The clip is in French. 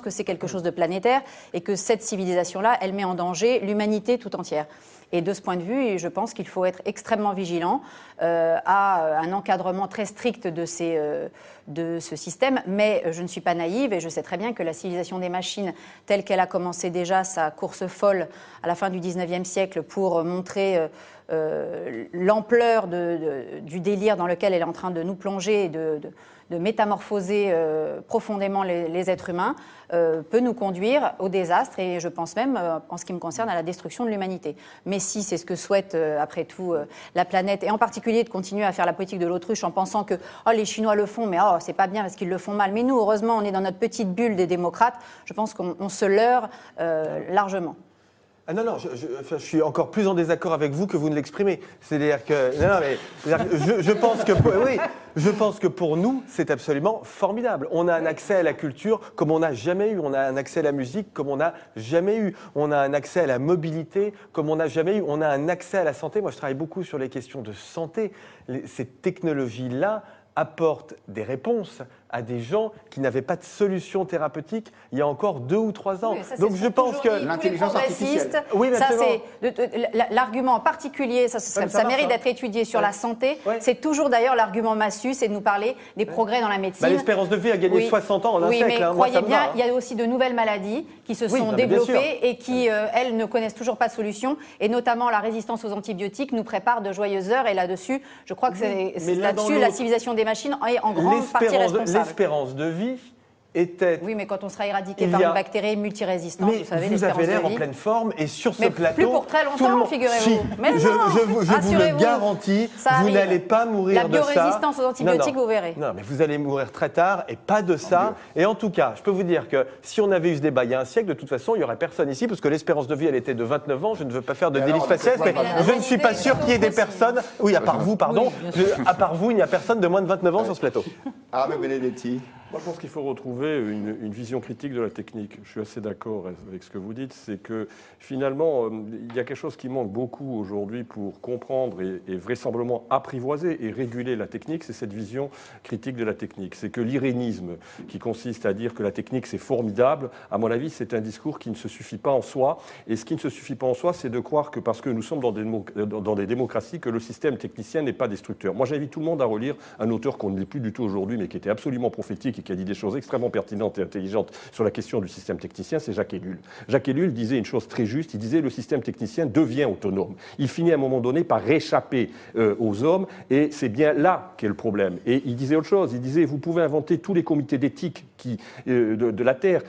que c'est quelque chose de planétaire et que cette civilisation-là, elle met en danger l'humanité tout entière. Et de ce point de vue, je pense qu'il faut être extrêmement vigilant à un encadrement très strict de ce système. Mais je ne suis pas naïve et je sais très bien que la civilisation des machines, telle qu'elle a commencé déjà sa course folle à la fin du 19e siècle pour montrer l'ampleur du délire dans lequel elle est en train de nous plonger et de métamorphoser profondément les êtres humains, peut nous conduire au désastre et je pense même, en ce qui me concerne, à la destruction de l'humanité. Mais si c'est ce que souhaite, après tout, la planète, et en particulier de continuer à faire la politique de l'autruche en pensant que oh, les Chinois le font, mais oh, c'est pas bien parce qu'ils le font mal. Mais nous, heureusement, on est dans notre petite bulle des démocrates. Je pense qu'on se leurre largement. Ah non, non, je suis encore plus en désaccord avec vous que vous ne l'exprimez. C'est-à-dire que, non, mais, je pense que, oui, je pense que pour nous, c'est absolument formidable. On a un accès à la culture comme on n'a jamais eu. On a un accès à la musique comme on n'a jamais eu. On a un accès à la mobilité comme on n'a jamais eu. On a un accès à la santé. Moi, je travaille beaucoup sur les questions de santé. Ces technologies-là apportent des réponses à des gens qui n'avaient pas de solution thérapeutique il y a encore 2 ou 3 ans. Oui, ça, donc je pense que l'intelligence artificielle. Oui, ça c'est l'argument en particulier, ça mérite d'être étudié sur la santé. Ouais. C'est toujours d'ailleurs l'argument massu, c'est de nous parler des progrès dans la médecine. L'espérance de vie a gagné 60 ans en un siècle. Mais croyez bien, il y a aussi de nouvelles maladies qui se sont développées et qui, elles, ne connaissent toujours pas de solution. Et notamment la résistance aux antibiotiques nous prépare de joyeuses heures. Et là-dessus, je crois que c'est là-dessus la civilisation des machines est en grande partie responsable. L'espérance de vie était... Oui, mais quand on sera éradiqué par une bactérie multirésistante, vous savez, vous avez l'air en pleine forme et sur ce plateau... plus pour très longtemps, figurez-vous. Mais non, je vous le garantis, vous n'allez pas mourir de ça. La biorésistance aux antibiotiques, vous verrez. Non, mais vous allez mourir très tard et pas de ça. Et en tout cas, je peux vous dire que si on avait eu ce débat il y a un siècle, de toute façon, il n'y aurait personne ici parce que l'espérance de vie, elle était de 29 ans. Je ne veux pas faire de délit faciès, mais je ne suis pas sûr qu'il y ait des personnes... Oui, à part vous, pardon. À part vous, il n'y a personne de moins de 29 ans sur ce plateau. Arnaud Benedetti. Moi, je pense qu'il faut retrouver une vision critique de la technique. Je suis assez d'accord avec ce que vous dites. C'est que finalement, il y a quelque chose qui manque beaucoup aujourd'hui pour comprendre et vraisemblablement apprivoiser et réguler la technique, c'est cette vision critique de la technique. C'est que l'irénisme qui consiste à dire que la technique c'est formidable, à mon avis, c'est un discours qui ne se suffit pas en soi. Et ce qui ne se suffit pas en soi, c'est de croire que parce que nous sommes dans des démocraties, que le système technicien n'est pas destructeur. Moi, j'invite tout le monde à relire un auteur qu'on ne lit plus du tout aujourd'hui, mais qui était absolument prophétique, qui a dit des choses extrêmement pertinentes et intelligentes sur la question du système technicien, c'est Jacques Ellul. Jacques Ellul disait une chose très juste, il disait le système technicien devient autonome. Il finit à un moment donné par réchapper aux hommes et c'est bien là qu'est le problème. Et il disait autre chose, il disait vous pouvez inventer tous les comités d'éthique de la Terre.